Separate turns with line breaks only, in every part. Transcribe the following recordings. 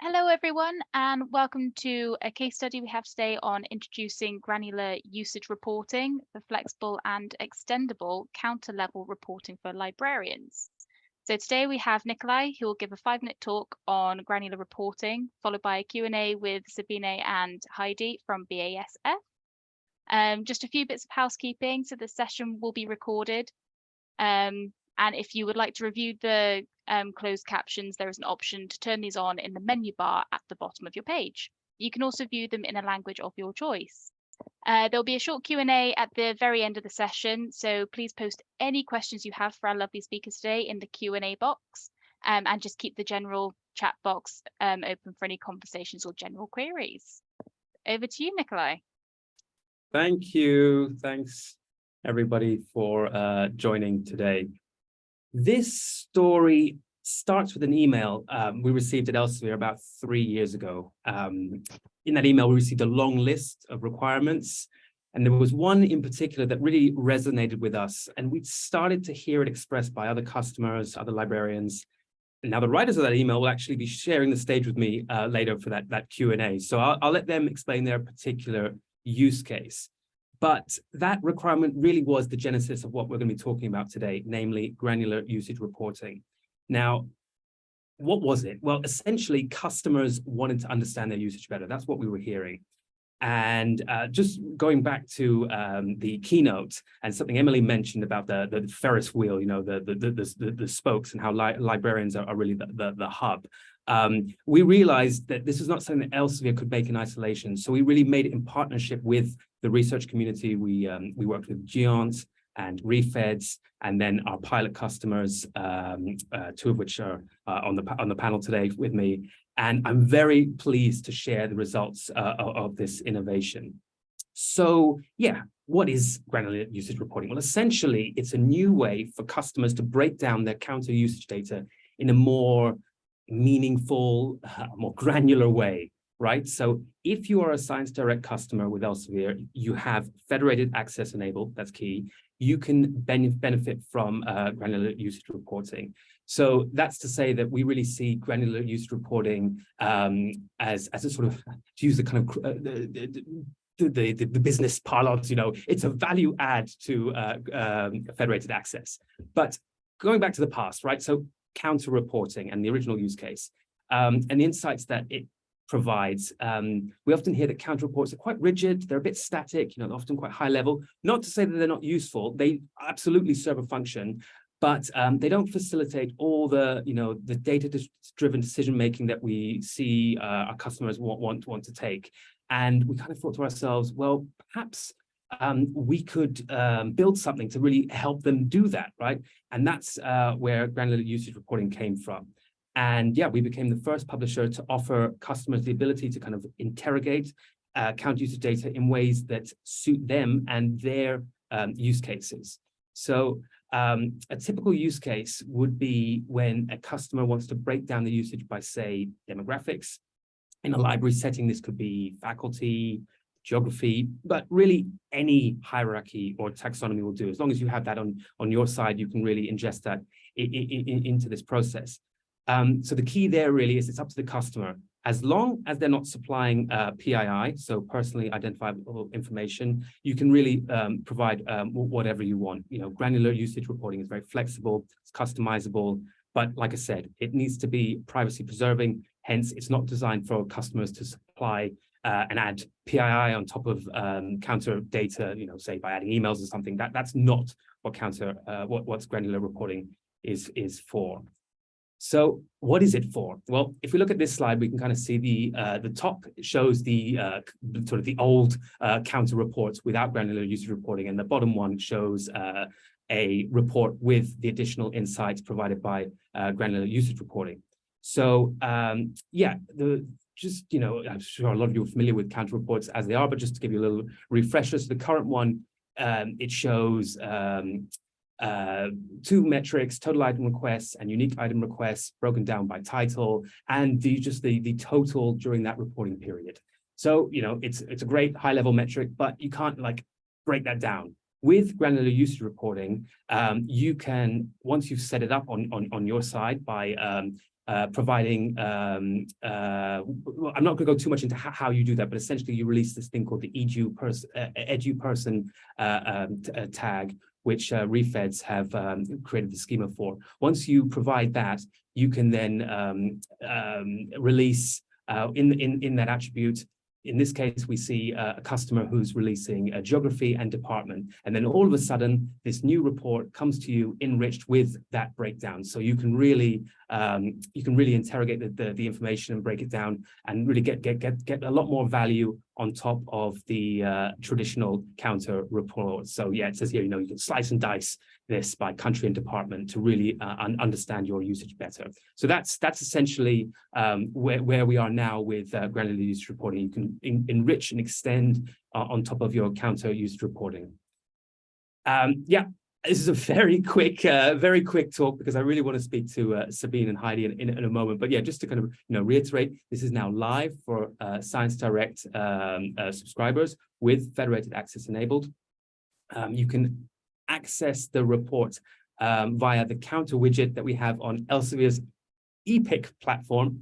Hello, everyone, and welcome to a case study we have today on introducing granular usage reporting for flexible and extendable counter-level reporting for librarians. So today we have Nicolai, who will give a 5-minute talk on granular reporting, followed by a Q&A with Sabine and Heidi from BASF. Just a few bits of housekeeping. So the session will be recorded. And if you would like to review the closed captions, there is an option to turn these on in the menu bar at the bottom of your page. You can also view them in a language of your choice. There'll be a short Q&A at the very end of the session, so please post any questions you have for our lovely speakers today in the Q&A box, and just keep the general chat box open for any conversations or general queries. Over to you, Nicolai.
Thank you. Thanks, everybody, for joining today. This story starts with an email we received at Elsevier about 3 years ago. In that email, we received a long list of requirements, and there was one in particular that really resonated with us, and we started to hear it expressed by other customers, other librarians. And now the writers of that email will actually be sharing the stage with me later for that Q&A. So I'll let them explain their particular use case. But that requirement really was the genesis of what we're going to be talking about today, namely granular usage reporting. Now, what was it? Well, essentially, customers wanted to understand their usage better. That's what we were hearing. And just going back to the keynote and something Emily mentioned about the Ferris wheel, you know, the spokes, and how librarians are really the hub. We realized that this was not something that Elsevier could make in isolation. So we really made it in partnership with the research community. We worked with Giant and Refeds, and then our pilot customers, 2 of which are on the panel today with me. And I'm very pleased to share the results of this innovation. So yeah, what is granular usage reporting? Well, essentially, it's a new way for customers to break down their counter usage data in a more meaningful, more granular way, right? So if you are a Science Direct customer with Elsevier, you have federated access enabled, that's key. You can benefit from granular usage reporting. So that's to say that we really see granular usage reporting as a sort of, to use the kind of the business parlance, you know, it's a value add to federated access. But going back to the past, right? So counter reporting and the original use case and the insights that it provides. We often hear that counter reports are quite rigid, they're a bit static, you know, often quite high level. Not to say that they're not useful, they absolutely serve a function, but they don't facilitate all the, you know, the data-driven decision-making that we see our customers want to take. And we kind of thought to ourselves, well, perhaps we could build something to really help them do that, right? And that's where granular usage reporting came from. And yeah, we became the first publisher to offer customers the ability to kind of interrogate counter usage data in ways that suit them and their use cases. So a typical use case would be when a customer wants to break down the usage by, say, demographics. In a library setting, this could be faculty, geography, but really any hierarchy or taxonomy will do. As long as you have that on your side, you can really ingest that into this process. So the key there really is it's up to the customer. As long as they're not supplying PII, so personally identifiable information, you can really provide whatever you want. You know, granular usage reporting is very flexible, it's customizable, but like I said, it needs to be privacy preserving. Hence, it's not designed for customers to supply and add PII on top of counter data, you know, say by adding emails or something. That's not what what's granular reporting is for. So what is it for? Well, if we look at this slide, we can kind of see the top shows the sort of the old counter reports without granular usage reporting, and the bottom one shows a report with the additional insights provided by granular usage reporting. So yeah, just, you know, I'm sure a lot of you are familiar with counter reports as they are, but just to give you a little refresher, so the current one, it shows 2 metrics, total item requests and unique item requests broken down by title, and the total during that reporting period. So, you know, it's a great high level metric, but you can't like break that down. With granular usage reporting, you can, once you've set it up on your side by providing, I'm not going to go too much into how you do that, but essentially you release this thing called the eduperson tag, which refeds have created the schema for. Once you provide that, you can then release in that attribute. In this case, we see a customer who's releasing a geography and department. And then all of a sudden, this new report comes to you enriched with that breakdown. So you can really interrogate the information and break it down and really get a lot more value on top of the traditional counter report. So yeah, it says here, you can slice and dice this by country and department to really understand your usage better. So that's essentially where we are now with granular usage reporting. You can enrich and extend on top of your counter usage reporting. Yeah, this is a very quick talk because I really want to speak to Sabine and Heidi in a moment. But yeah, just to kind of reiterate, this is now live for Science Direct subscribers with federated access enabled. You can access the report via the counter widget that we have on Elsevier's EPIC platform,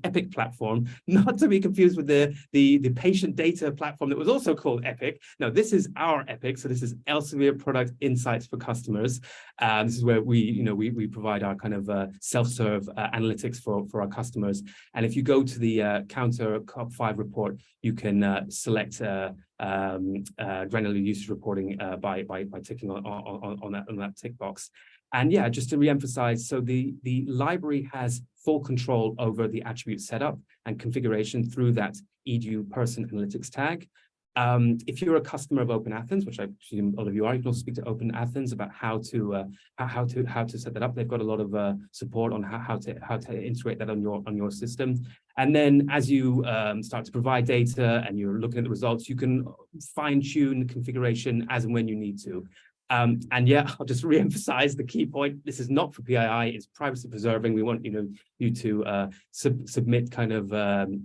not to be confused with the patient data platform that was also called EPIC. No, this is our EPIC. So this is Elsevier Product Insights for Customers. This is where we provide our kind of self-serve analytics for our customers. And if you go to the counter COP5 report, you can select granular usage reporting by ticking on that tick box. And yeah, just to reemphasize, so the library has full control over the attribute setup and configuration through that eduperson analytics tag. If you're a customer of OpenAthens, which I assume all of you are, you can also speak to OpenAthens about how to set that up. They've got a lot of support on how to integrate that on your system. And then as you start to provide data and you're looking at the results, you can fine-tune the configuration as and when you need to. And yeah, I'll just re-emphasize the key point. This is not for PII, it's privacy preserving. We want you to submit kind of the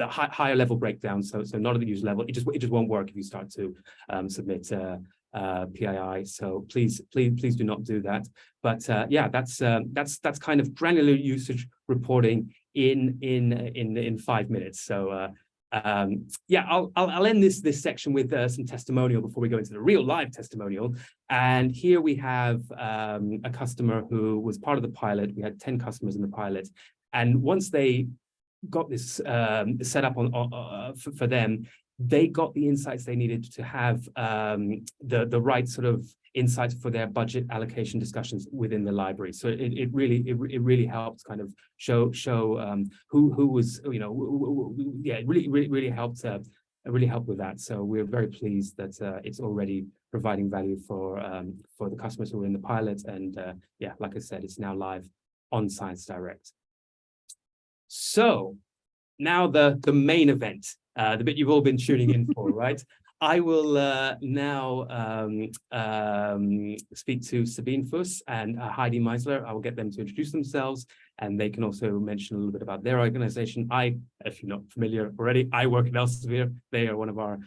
higher level breakdown. So not at the user level. It just won't work if you start to submit PII. So please do not do that. But yeah, that's kind of granular usage reporting in 5 minutes. So yeah, I'll end this section with some testimonial before we go into the real live testimonial. And here we have a customer who was part of the pilot. We had 10 customers in the pilot, and once they got this set up for them, they got the insights they needed to have the right sort of insights for their budget allocation discussions within the library. So it really helped kind of show who was, yeah, it really helped with that. So we're very pleased that it's already providing value for the customers who are in the pilot. And yeah, like I said, it's now live on Science Direct. So now the main event, the bit you've all been tuning in for, right? I will now speak to Sabine Fuss and Heidi Meisler. I will get them to introduce themselves, and they can also mention a little bit about their organization. If you're not familiar already, I work at Elsevier. They are one of our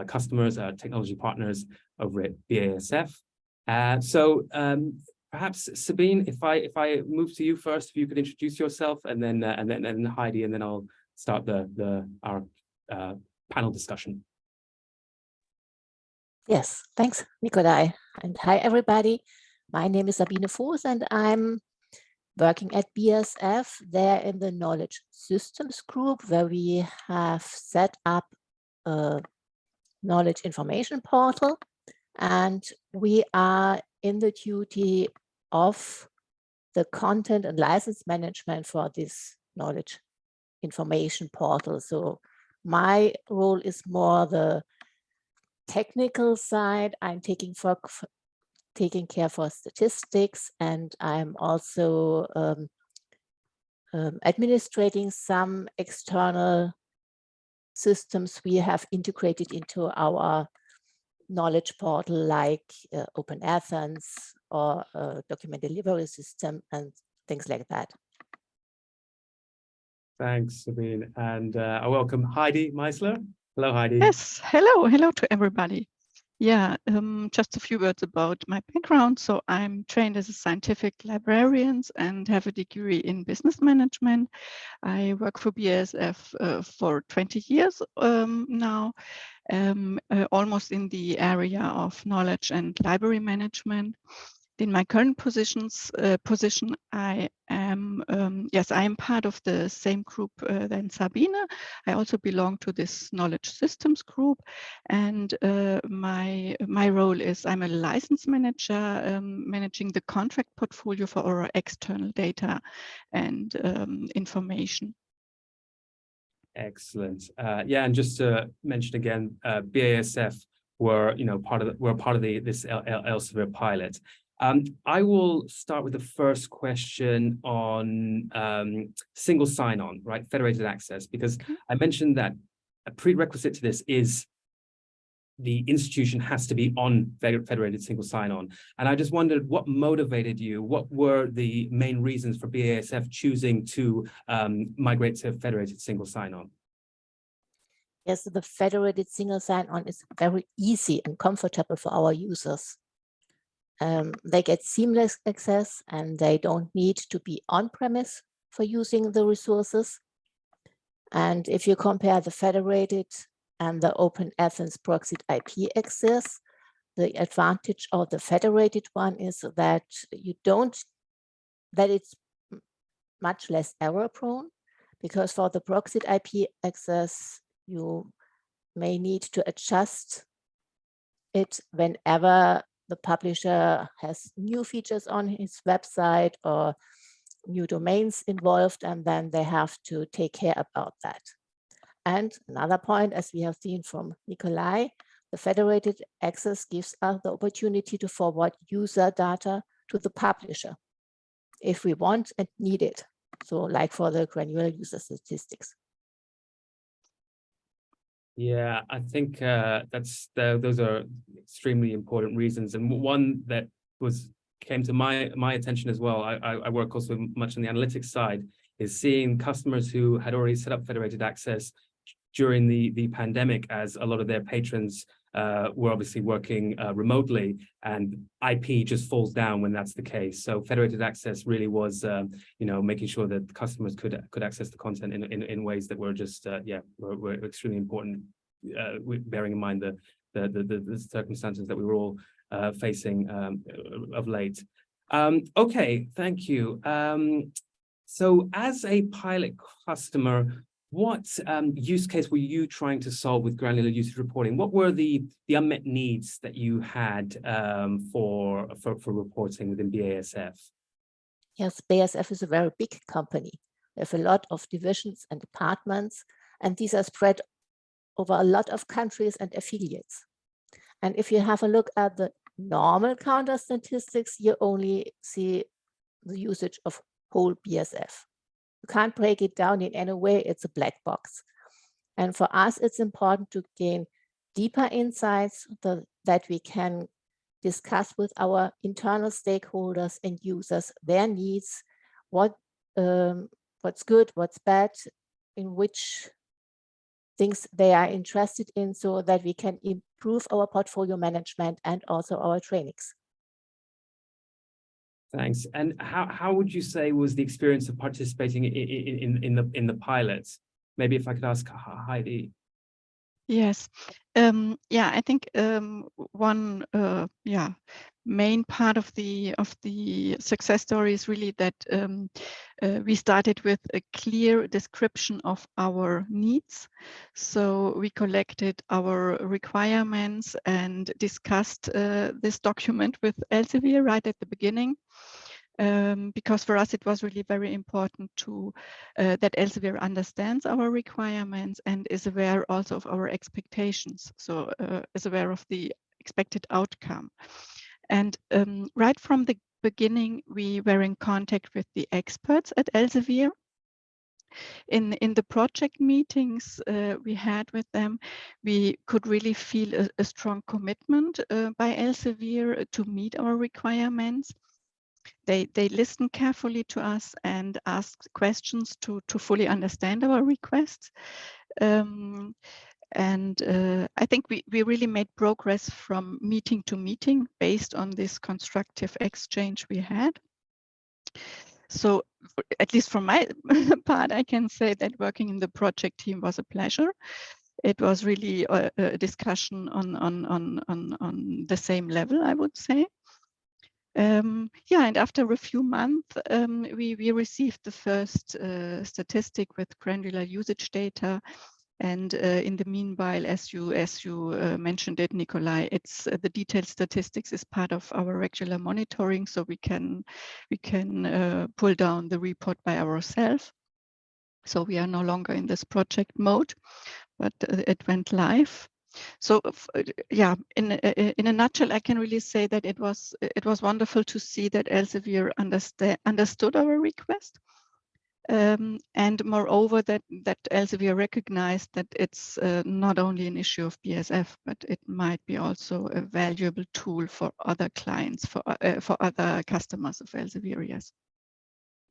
customers, technology partners over at BASF. So perhaps Sabine, if I move to you first, if you could introduce yourself, and then Heidi, and then I'll start our panel discussion.
Yes, thanks, Nicolai. And hi, everybody. My name is Sabine Fuss, and I'm working at BASF. There in the Knowledge Systems group, where we have set up a knowledge information portal. And we are in the duty of the content and license management for this knowledge information portal. So my role is more the technical side. I'm taking care for statistics, and I'm also administrating some external systems we have integrated into our knowledge portal, like OpenAthens or a document delivery system and things like that.
Thanks, Sabine. And I welcome Heidi Meisler. Hello, Heidi.
Yes, hello to everybody. Yeah, just a few words about my background. So I'm trained as a scientific librarian and have a degree in business management. I work for BASF for 20 years now, almost in the area of knowledge and library management. In my current position, I am I am part of the same group than Sabine. I also belong to this knowledge systems group, and my role is I'm a license manager, managing the contract portfolio for our external data and information.
Excellent. Yeah, and just to mention again, BASF were part of this Elsevier pilot. I will start with the first question on single sign-on, right? Federated access, because I mentioned that a prerequisite to this is the institution has to be on federated single sign-on. And I just wondered what motivated you? What were the main reasons for BASF choosing to migrate to federated single sign-on?
Yes, the federated single sign-on is very easy and comfortable for our users. They get seamless access and they don't need to be on-premise for using the resources. And if you compare the federated and the OpenAthens proxied IP access, the advantage of the federated one is that it's much less error prone, because for the proxied IP access, you may need to adjust it whenever the publisher has new features on his website or new domains involved, and then they have to take care about that. And another point, as we have seen from Nicolai, the federated access gives us the opportunity to forward user data to the publisher if we want and need it. So like for the granular user statistics.
Yeah, I think those are extremely important reasons, and one that came to my attention as well. I work also much on the analytics side, is seeing customers who had already set up federated access during the pandemic, as a lot of their patrons were obviously working remotely, and IP just falls down when that's the case. So federated access really was, making sure that customers could access the content in ways that were just, were extremely important, bearing in mind the circumstances that we were all facing of late. Okay, thank you. So as a pilot customer, what use case were you trying to solve with granular usage reporting? What were the unmet needs that you had for reporting within BASF?
Yes, BASF is a very big company. They have a lot of divisions and departments, and these are spread over a lot of countries and affiliates. And if you have a look at the normal counter statistics, you only see the usage of whole BASF. You can't break it down in any way, it's a black box. And for us, it's important to gain deeper insights that we can discuss with our internal stakeholders and users, their needs, what's good, what's bad, in which things they are interested in, so that we can improve our portfolio management and also our trainings.
Thanks. And how would you say was the experience of participating in the pilots? Maybe if I could ask Heidi.
Yes, I think one main part of the success story is really that we started with a clear description of our needs. So we collected our requirements and discussed this document with Elsevier right at the beginning. Because for us it was really very important to that Elsevier understands our requirements and is aware also of our expectations, so is aware of the expected outcome. And right from the beginning we were in contact with the experts at Elsevier. In the project meetings we had with them, we could really feel a strong commitment by Elsevier to meet our requirements. They listen carefully to us and ask questions to fully understand our requests. And I think we really made progress from meeting to meeting based on this constructive exchange we had. So at least from my part, I can say that working in the project team was a pleasure. It was really a discussion on the same level, I would say. Yeah, and after a few months, we received the first statistic with granular usage data. And in the meanwhile, as you mentioned it, Nicolai, it's the detailed statistics is part of our regular monitoring, so we can pull down the report by ourselves. So we are no longer in this project mode, but it went live. So yeah, in a nutshell, I can really say that it was wonderful to see that Elsevier understood our request. And moreover, that Elsevier recognized that it's not only an issue of BASF, but it might be also a valuable tool for other clients, for other customers of Elsevier. Yes.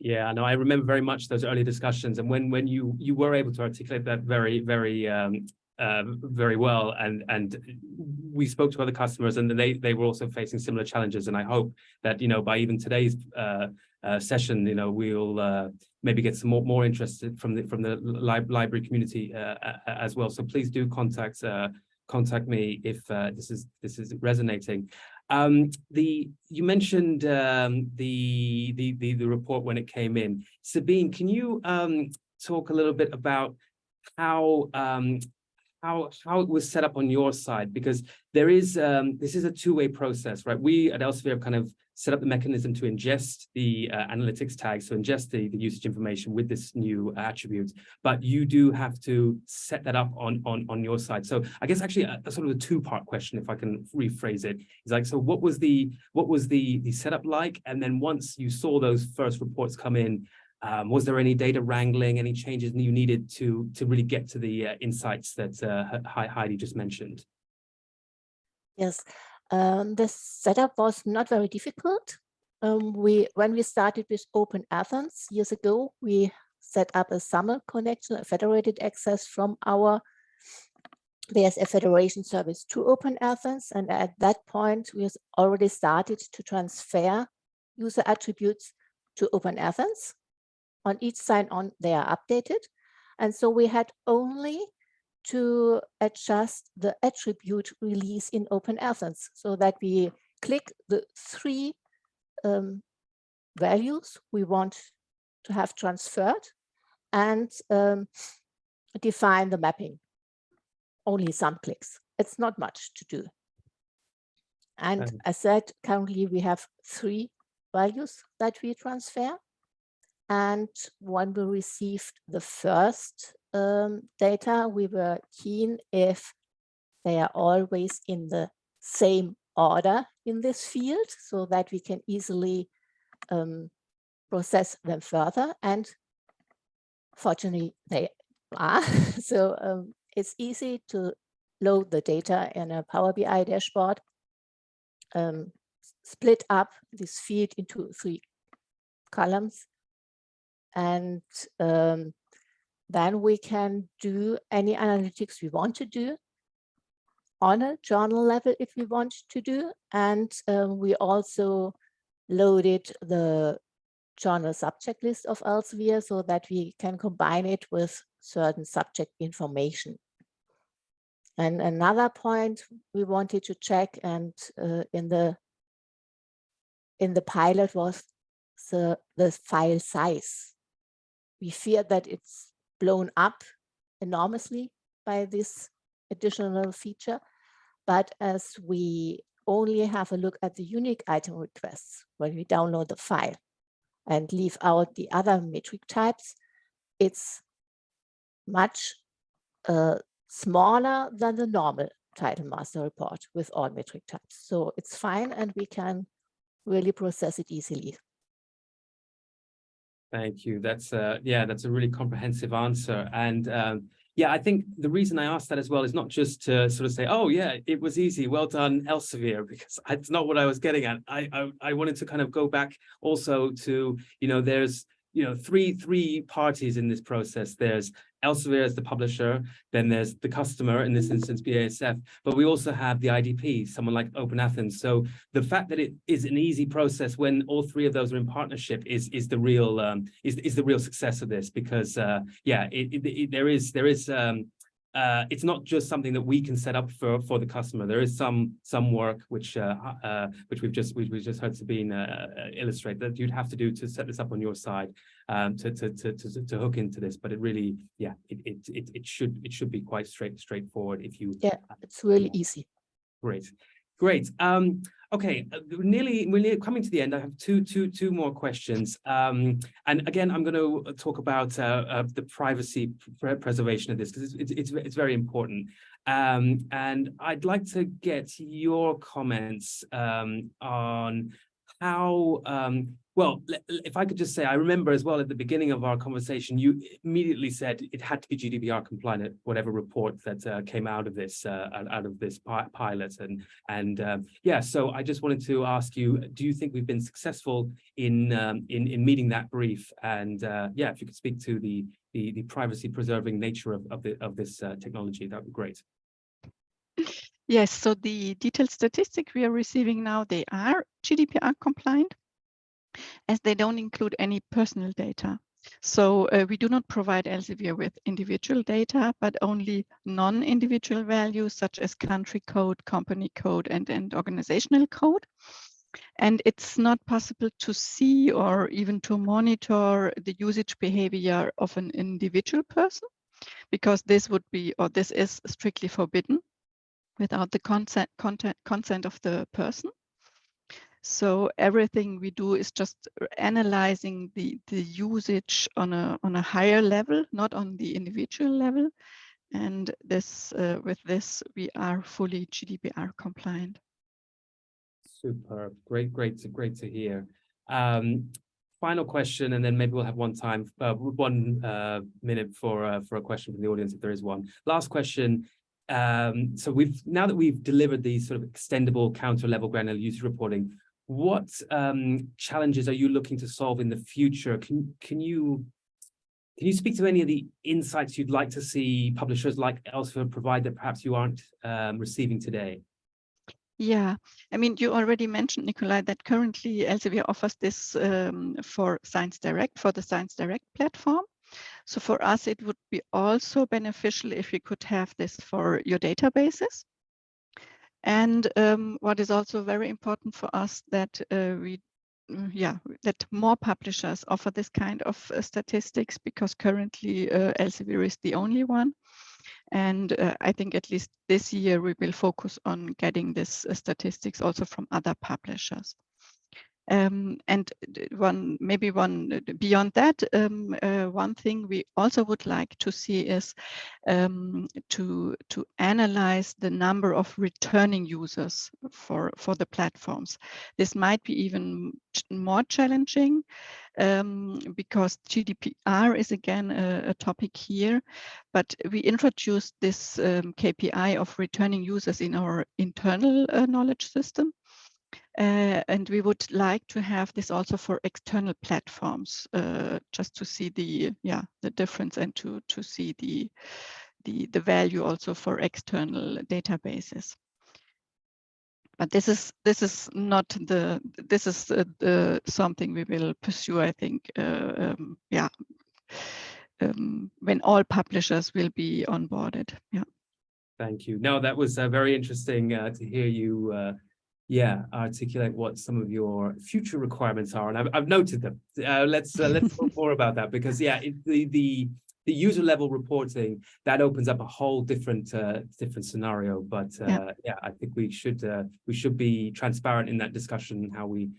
Yeah, no, I remember very much those early discussions, and when you were able to articulate that very well, and we spoke to other customers, and they were also facing similar challenges. And I hope that by even today's session, we'll maybe get some more interest from the library community as well. So please do contact me if this is resonating. You mentioned the report when it came in. Sabine, can you talk a little bit about how it was set up on your side? Because there is this is a two-way process, right? We at Elsevier have kind of set up the mechanism to ingest the analytics tags, so ingest the usage information with this new attribute, but you do have to set that up on your side. So I guess actually a sort of a two-part question, if I can rephrase it, is like, so what was the setup like? And then once you saw those first reports come in, was there any data wrangling, any changes you needed to really get to the insights that Heidi just mentioned?
Yes, the setup was not very difficult. When we started with OpenAthens years ago, we set up a SAML connection, a federated access from our BASF Federation service to OpenAthens. And at that point, we already started to transfer user attributes to OpenAthens. On each sign-on, they are updated. And so we had only to adjust the attribute release in OpenAthens so that we click the three values we want to have transferred and define the mapping. Only some clicks. It's not much to do. And as I said, currently we have three values that we transfer. And when we received the first data, we were keen if they are always in the same order in this field so that we can easily process them further. And fortunately, they are. So it's easy to load the data in a Power BI dashboard, split up this field into three columns. And then we can do any analytics we want to do on a journal level if we want to do. And we also loaded the journal subject list of Elsevier so that we can combine it with certain subject information. And another point we wanted to check, and in the pilot, was the file size. We fear that it's blown up enormously by this additional feature. But as we only have a look at the unique item requests when we download the file and leave out the other metric types, it's much smaller than the normal title master report with all metric types. So it's fine, and we can really process it easily.
Thank you. That's a really comprehensive answer. And yeah, I think the reason I asked that as well is not just to sort of say, oh yeah, it was easy, well done, Elsevier, because it's not what I was getting at. I wanted to kind of go back also to, there's three parties in this process. There's Elsevier as the publisher, then there's the customer, in this instance BASF, but we also have the IDP, someone like OpenAthens. So the fact that it is an easy process when all three of those are in partnership is the real success of this, because it's not just something that we can set up for the customer. There is some work which we've just heard Sabine illustrate that you'd have to do to set this up on your side, to hook into this. But it really, it should be quite straightforward if you.
Yeah, it's really easy.
Great. Okay, we're coming to the end. I have two more questions. And again, I'm going to talk about the privacy preservation of this, because it's very important. And I'd like to get your comments on how. Well, if I could just say, I remember as well at the beginning of our conversation, you immediately said it had to be GDPR compliant, whatever report that came out of this pilot, and so I just wanted to ask you, do you think we've been successful in meeting that brief? And if you could speak to the privacy preserving nature of this technology, that would be great.
Yes, so the detailed statistics we are receiving now, they are GDPR compliant, as they don't include any personal data. So we do not provide Elsevier with individual data, but only non-individual values such as country code, company code, and organizational code. And it's not possible to see or even to monitor the usage behavior of an individual person, because this is strictly forbidden without the consent of the person. So everything we do is just analyzing the usage on a higher level, not on the individual level. And this with this, we are fully GDPR compliant.
Super, great to hear. Final question, and then maybe we'll have one minute for a question from the audience if there is one. Last question. So now that we've delivered these sort of extendable counter-level granular usage reporting, what challenges are you looking to solve in the future? Can you speak to any of the insights you'd like to see publishers like Elsevier provide that perhaps you aren't receiving today?
Yeah, I mean, you already mentioned, Nicolai, that currently Elsevier offers this for Science Direct, for the Science Direct platform. So for us, it would be also beneficial if we could have this for your databases. And what is also very important for us, that that more publishers offer this kind of statistics, because currently Elsevier is the only one. And I think at least this year we will focus on getting this statistics also from other publishers. And one beyond that, one thing we also would like to see is to analyze the number of returning users for the platforms. This might be even more challenging, because GDPR is again a topic here, but we introduced this KPI of returning users in our internal knowledge system. And we would like to have this also for external platforms, just to see the difference, and to see the value also for external databases. But this is something we will pursue, I think, when all publishers will be onboarded. Yeah.
Thank you. No, that was very interesting to hear you articulate what some of your future requirements are, and I've noted them. Let's talk more about that, because the user level reporting, that opens up a whole different scenario. But I think we should be transparent in that discussion, how we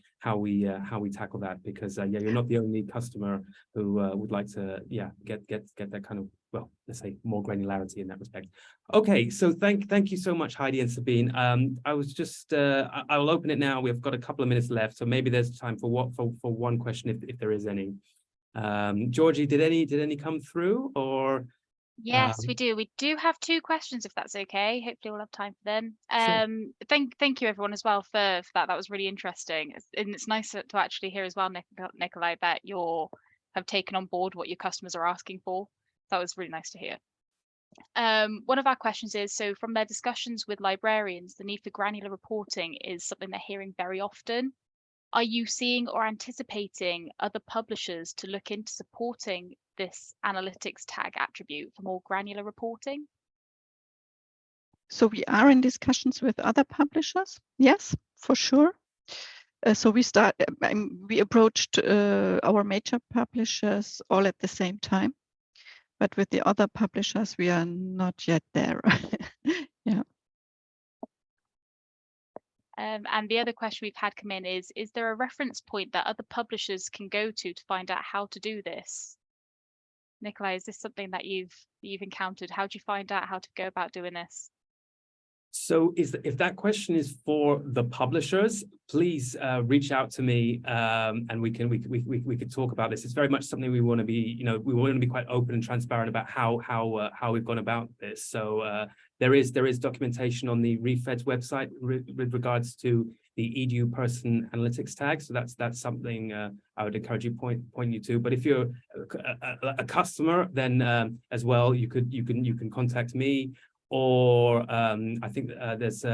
tackle that, because you're not the only customer who would like to get that kind of, well, let's say, more granularity in that respect. Okay, so thank you so much, Heidi and Sabine. I was just I'll open it now. We've got a couple of minutes left, so maybe there's time for one question if there is any. Georgie, did any come through, or?
Yes, we do. We do have two questions, if that's okay. Hopefully we'll have time for them.
Sure.
Thank you everyone as well for that. That was really interesting. And it's nice to actually hear as well, Nicolai, that you're have taken on board what your customers are asking for. That was really nice to hear. One of our questions is, so from their discussions with librarians, the need for granular reporting is something they're hearing very often. Are you seeing or anticipating other publishers to look into supporting this analytics tag attribute for more granular reporting?
So we are in discussions with other publishers. Yes, for sure. So we approached our major publishers all at the same time, but with the other publishers, we are not yet there. Yeah.
And the other question we've had come in is there a reference point that other publishers can go to find out how to do this? Nicolai, is this something that you've encountered? How do you find out how to go about doing this?
So if that question is for the publishers, please reach out to me, and we could talk about this. It's very much something we want to be, we want to be quite open and transparent about how we've gone about this. So there is documentation on the ReFed's website with regards to the edu person analytics tag. So that's something I would encourage you point you to. But if you're a customer, then as well, you can contact me. Or I think there's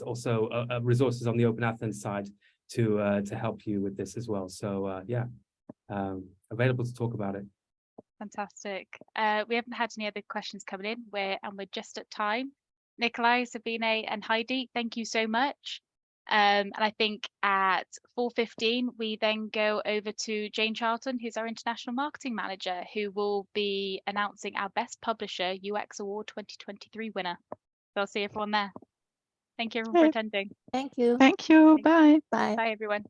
also resources on the OpenAthens side to help you with this as well. So yeah, available to talk about it.
Fantastic. We haven't had any other questions coming in. We're just at time. Nicolai, Sabine, and Heidi, thank you so much. And I think at 4:15, we then go over to Jane Charlton, who's our International Marketing Manager, who will be announcing our Best Publisher UX Award 2023 winner. So I'll see everyone there. Thank you everyone for attending.
Thank you.
Thank you. Bye.
Bye.
Bye, everyone.